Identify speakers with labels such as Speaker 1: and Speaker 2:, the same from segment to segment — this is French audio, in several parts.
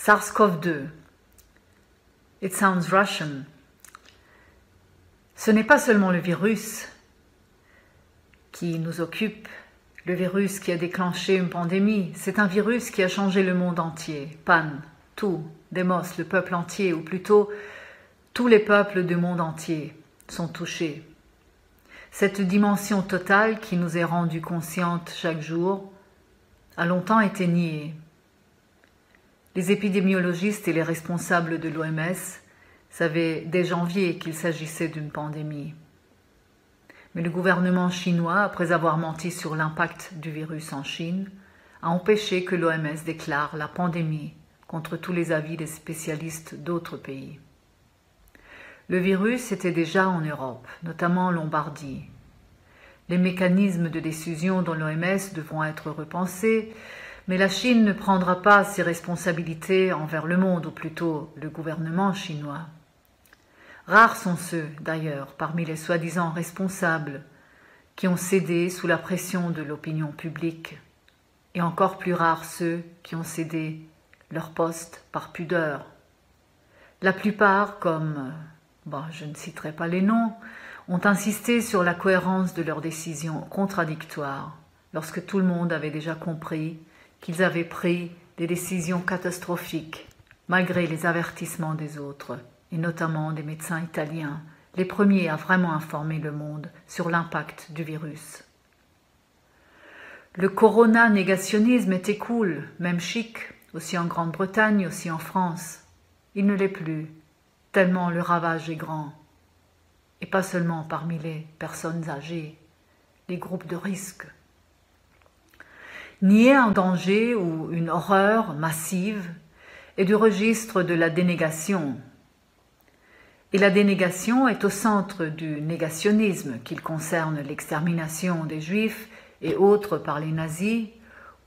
Speaker 1: SARS-CoV-2. It sounds Russian. Ce n'est pas seulement le virus qui nous occupe, le virus qui a déclenché une pandémie, c'est un virus qui a changé le monde entier. Pan, tout, Demos, le peuple entier, ou plutôt tous les peuples du monde entier sont touchés. Cette dimension totale qui nous est rendue consciente chaque jour a longtemps été niée. Les épidémiologistes et les responsables de l'OMS savaient dès janvier qu'il s'agissait d'une pandémie. Mais le gouvernement chinois, après avoir menti sur l'impact du virus en Chine, a empêché que l'OMS déclare la pandémie contre tous les avis des spécialistes d'autres pays. Le virus était déjà en Europe, notamment en Lombardie. Les mécanismes de diffusion dans l'OMS devront être repensés, mais la Chine ne prendra pas ses responsabilités envers le monde, ou plutôt le gouvernement chinois. Rares sont ceux, d'ailleurs, parmi les soi-disant responsables, qui ont cédé sous la pression de l'opinion publique, et encore plus rares ceux qui ont cédé leur poste par pudeur. La plupart, comme, je ne citerai pas les noms, ont insisté sur la cohérence de leurs décisions contradictoires, lorsque tout le monde avait déjà compris qu'ils avaient pris des décisions catastrophiques, malgré les avertissements des autres, et notamment des médecins italiens, les premiers à vraiment informer le monde sur l'impact du virus. Le corona-négationnisme était cool, même chic, aussi en Grande-Bretagne, aussi en France. Il ne l'est plus, tellement le ravage est grand. Et pas seulement parmi les personnes âgées, les groupes de risque. Nier un danger ou une horreur massive est du registre de la dénégation. Et la dénégation est au centre du négationnisme, qu'il concerne l'extermination des Juifs et autres par les nazis,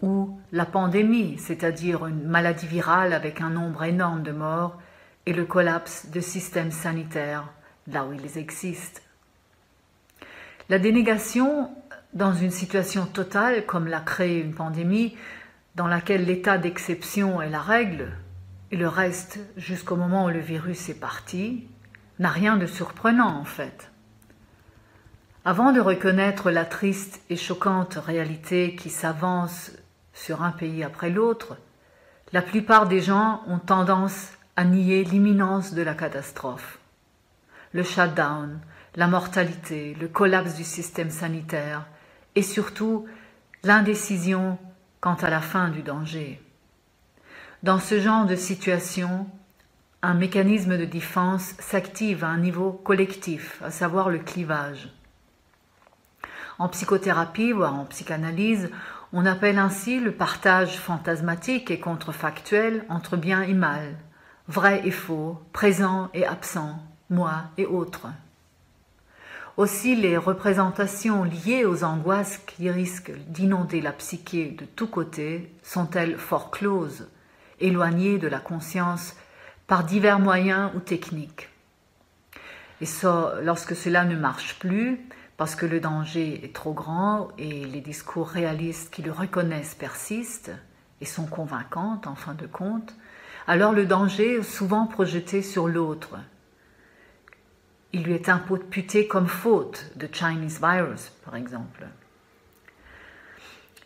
Speaker 1: ou la pandémie, c'est-à-dire une maladie virale avec un nombre énorme de morts et le collapse de systèmes sanitaires là où ils existent. La dénégation, dans une situation totale comme l'a créé une pandémie, dans laquelle l'état d'exception est la règle, et le reste jusqu'au moment où le virus est parti, n'a rien de surprenant en fait. Avant de reconnaître la triste et choquante réalité qui s'avance sur un pays après l'autre, la plupart des gens ont tendance à nier l'imminence de la catastrophe. Le shutdown, la mortalité, le collapse du système sanitaire et surtout l'indécision quant à la fin du danger. Dans ce genre de situation, un mécanisme de défense s'active à un niveau collectif, à savoir le clivage. En psychothérapie, voire en psychanalyse, on appelle ainsi le partage fantasmatique et contrefactuel entre bien et mal, vrai et faux, présent et absent, moi et autres. Aussi, les représentations liées aux angoisses qui risquent d'inonder la psyché de tous côtés sont-elles fort closes, éloignées de la conscience par divers moyens ou techniques. Et ça, lorsque cela ne marche plus, parce que le danger est trop grand et les discours réalistes qui le reconnaissent persistent et sont convaincantes en fin de compte, alors le danger est souvent projeté sur l'autre. Il lui est imputé comme faute, de Chinese virus par exemple.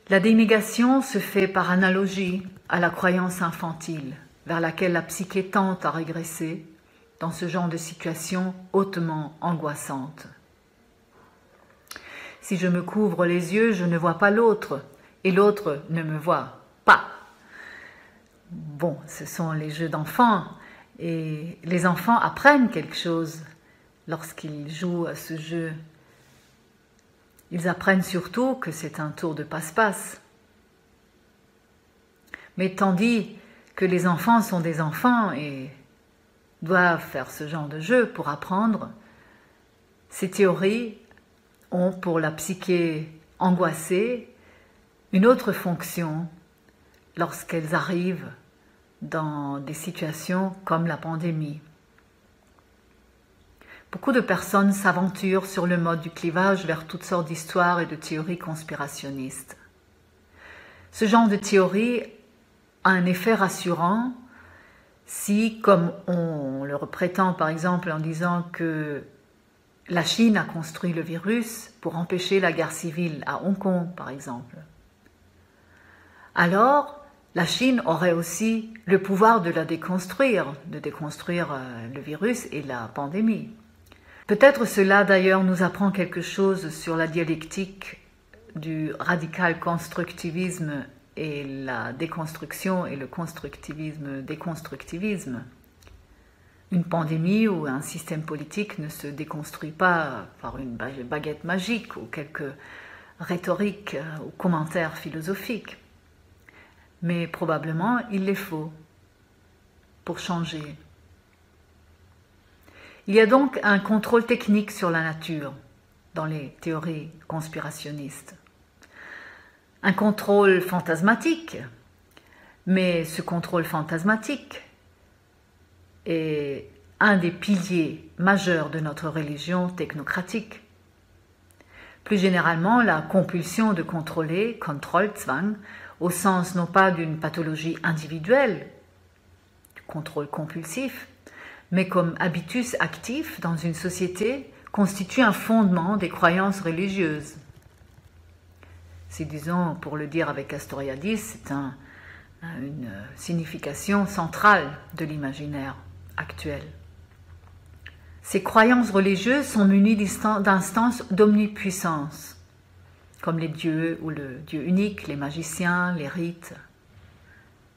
Speaker 1: La dénégation se fait par analogie à la croyance infantile, vers laquelle la psyché tente à régresser dans ce genre de situation hautement angoissante. Si je me couvre les yeux, je ne vois pas l'autre, et l'autre ne me voit pas. Bon, ce sont les jeux d'enfants, et les enfants apprennent quelque chose lorsqu'ils jouent à ce jeu. Ils apprennent surtout que c'est un tour de passe-passe. Mais tandis que les enfants sont des enfants et doivent faire ce genre de jeu pour apprendre, ces théories ont pour la psyché angoissée une autre fonction lorsqu'elles arrivent dans des situations comme la pandémie. Beaucoup de personnes s'aventurent sur le mode du clivage vers toutes sortes d'histoires et de théories conspirationnistes. Ce genre de théorie a un effet rassurant Si, comme on le prétend par exemple en disant que la Chine a construit le virus pour empêcher la guerre civile à Hong Kong par exemple, alors la Chine aurait aussi le pouvoir de déconstruire le virus et la pandémie. Peut-être cela d'ailleurs nous apprend quelque chose sur la dialectique du radical constructivisme et la déconstruction et le constructivisme-déconstructivisme. Une pandémie ou un système politique ne se déconstruit pas par une baguette magique ou quelques rhétoriques ou commentaires philosophiques. Mais probablement il les faut pour changer. Il y a donc un contrôle technique sur la nature dans les théories conspirationnistes. Un contrôle fantasmatique, mais ce contrôle fantasmatique est un des piliers majeurs de notre religion technocratique. Plus généralement, la compulsion de contrôler, Kontrollzwang, au sens non pas d'une pathologie individuelle, du contrôle compulsif, mais comme habitus actif dans une société, constitue un fondement des croyances religieuses. C'est, disons, pour le dire avec Castoriadis, c'est une signification centrale de l'imaginaire actuel. Ces croyances religieuses sont munies d'instances d'omnipuissance, comme les dieux ou le Dieu unique, les magiciens, les rites,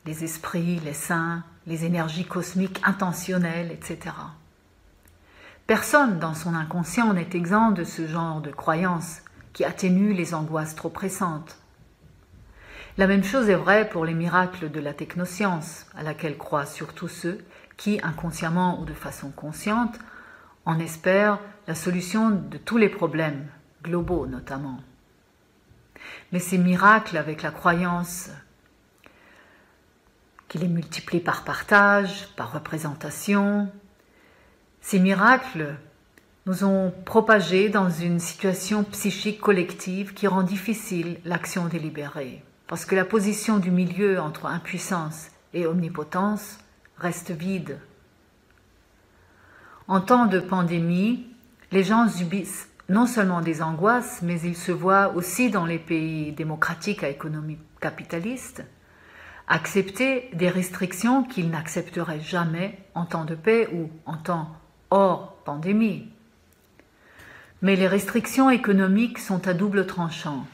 Speaker 1: les esprits, les saints, les énergies cosmiques intentionnelles, etc. Personne dans son inconscient n'est exempt de ce genre de croyances qui atténuent les angoisses trop pressantes. La même chose est vraie pour les miracles de la technoscience, à laquelle croient surtout ceux qui, inconsciemment ou de façon consciente, en espèrent la solution de tous les problèmes, globaux notamment. Mais ces miracles, avec la croyance qui les multiplie par partage, par représentation, ces miracles nous ont propagés dans une situation psychique collective qui rend difficile l'action délibérée, parce que la position du milieu entre impuissance et omnipotence reste vide. En temps de pandémie, les gens subissent non seulement des angoisses, mais ils se voient aussi dans les pays démocratiques à économie capitaliste accepter des restrictions qu'ils n'accepteraient jamais en temps de paix ou en temps hors pandémie. Mais les restrictions économiques sont à double tranchant.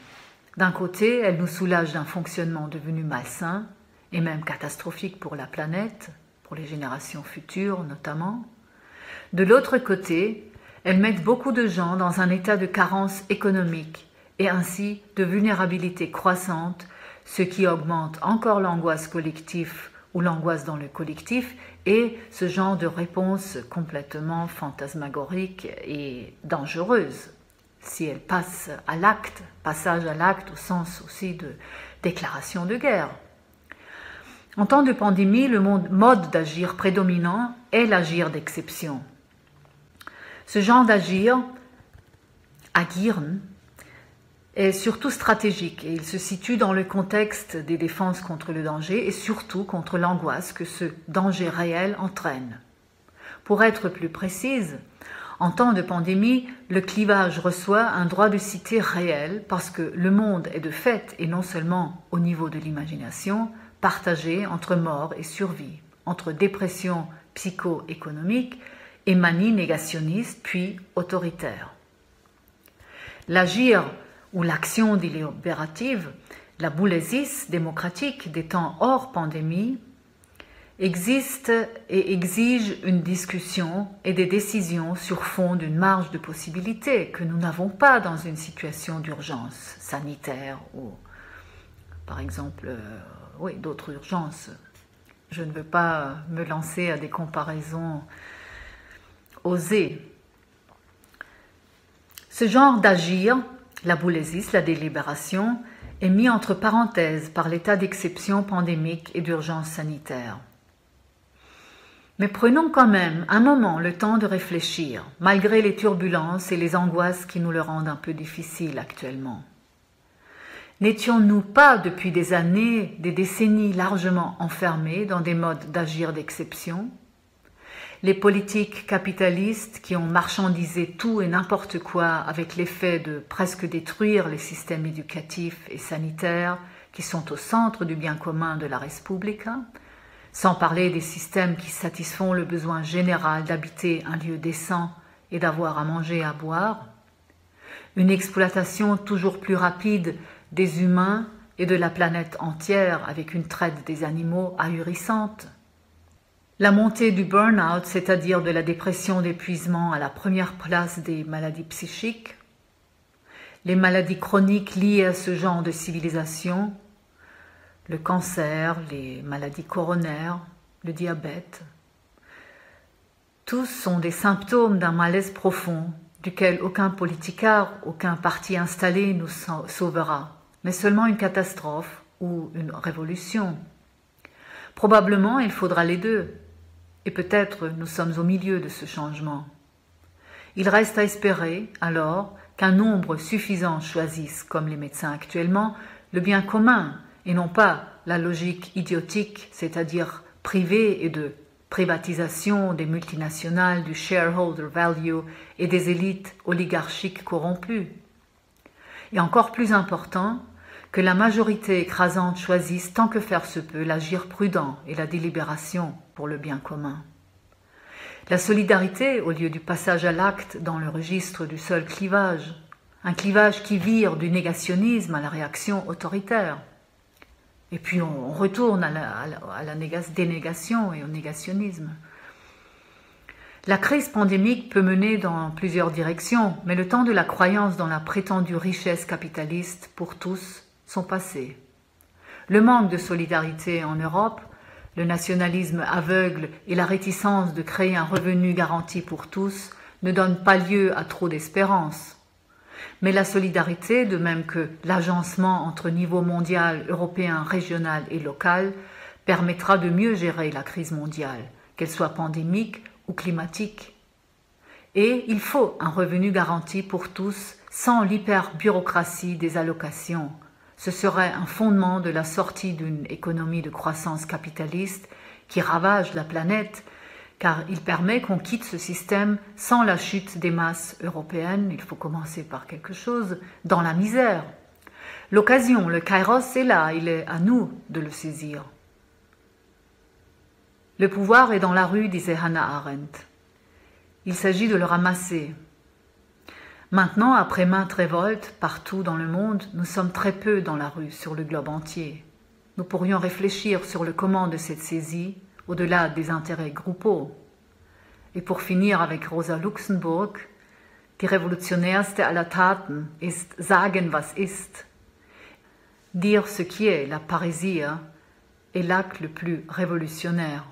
Speaker 1: D'un côté, elles nous soulagent d'un fonctionnement devenu malsain et même catastrophique pour la planète, pour les générations futures notamment. De l'autre côté, elles mettent beaucoup de gens dans un état de carence économique et ainsi de vulnérabilité croissante, ce qui augmente encore l'angoisse collective ou l'angoisse dans le collectif et ce genre de réponse complètement fantasmagorique et dangereuse, si elle passe à l'acte, passage à l'acte au sens aussi de déclaration de guerre. En temps de pandémie, le mode d'agir prédominant est l'agir d'exception. Ce genre d'agir, agiren, est surtout stratégique et il se situe dans le contexte des défenses contre le danger et surtout contre l'angoisse que ce danger réel entraîne. Pour être plus précise, en temps de pandémie, le clivage reçoit un droit de cité réel parce que le monde est de fait, et non seulement au niveau de l'imagination, partagé entre mort et survie, entre dépression psycho-économique et manie négationniste puis autoritaire. L'agir ou l'action délibérative, la boulésis démocratique des temps hors pandémie, existe et exige une discussion et des décisions sur fond d'une marge de possibilité que nous n'avons pas dans une situation d'urgence sanitaire ou, par exemple, d'autres urgences. Je ne veux pas me lancer à des comparaisons osées. Ce genre d'agir, la boulésis, la délibération, est mis entre parenthèses par l'état d'exception pandémique et d'urgence sanitaire. Mais prenons quand même un moment le temps de réfléchir, malgré les turbulences et les angoisses qui nous le rendent un peu difficile actuellement. N'étions-nous pas depuis des années, des décennies largement enfermés dans des modes d'agir d'exception? Les politiques capitalistes qui ont marchandisé tout et n'importe quoi avec l'effet de presque détruire les systèmes éducatifs et sanitaires qui sont au centre du bien commun de la Respublica, sans parler des systèmes qui satisfont le besoin général d'habiter un lieu décent et d'avoir à manger et à boire, une exploitation toujours plus rapide des humains et de la planète entière avec une traite des animaux ahurissante. La montée du burn-out, c'est-à-dire de la dépression d'épuisement à la première place des maladies psychiques, les maladies chroniques liées à ce genre de civilisation, le cancer, les maladies coronaires, le diabète, tous sont des symptômes d'un malaise profond duquel aucun politicard, aucun parti installé nous sauvera, mais seulement une catastrophe ou une révolution. Probablement il faudra les deux, et peut-être nous sommes au milieu de ce changement. Il reste à espérer, alors, qu'un nombre suffisant choisisse, comme les médecins actuellement, le bien commun, et non pas la logique idiotique, c'est-à-dire privée et de privatisation des multinationales, du shareholder value et des élites oligarchiques corrompues. Et encore plus important, que la majorité écrasante choisisse tant que faire se peut l'agir prudent et la délibération pour le bien commun. La solidarité au lieu du passage à l'acte dans le registre du seul clivage, un clivage qui vire du négationnisme à la réaction autoritaire. Et puis on retourne à la dénégation et au négationnisme. La crise pandémique peut mener dans plusieurs directions, mais le temps de la croyance dans la prétendue richesse capitaliste pour tous sont passés. Le manque de solidarité en Europe, le nationalisme aveugle et la réticence de créer un revenu garanti pour tous ne donnent pas lieu à trop d'espérance. Mais la solidarité, de même que l'agencement entre niveau mondial, européen, régional et local, permettra de mieux gérer la crise mondiale, qu'elle soit pandémique ou climatique. Et il faut un revenu garanti pour tous sans l'hyperbureaucratie des allocations. Ce serait un fondement de la sortie d'une économie de croissance capitaliste qui ravage la planète, car il permet qu'on quitte ce système sans la chute des masses européennes, il faut commencer par quelque chose, dans la misère. L'occasion, le kairos est là, il est à nous de le saisir. Le pouvoir est dans la rue, disait Hannah Arendt. Il s'agit de le ramasser. Maintenant, après maintes révoltes, partout dans le monde, nous sommes très peu dans la rue, sur le globe entier. Nous pourrions réfléchir sur le comment de cette saisie, au-delà des intérêts groupaux. Et pour finir avec Rosa Luxemburg, die revolutionärste aller Taten ist sagen, was ist. Dire ce qui est, la parésie, est l'acte le plus révolutionnaire.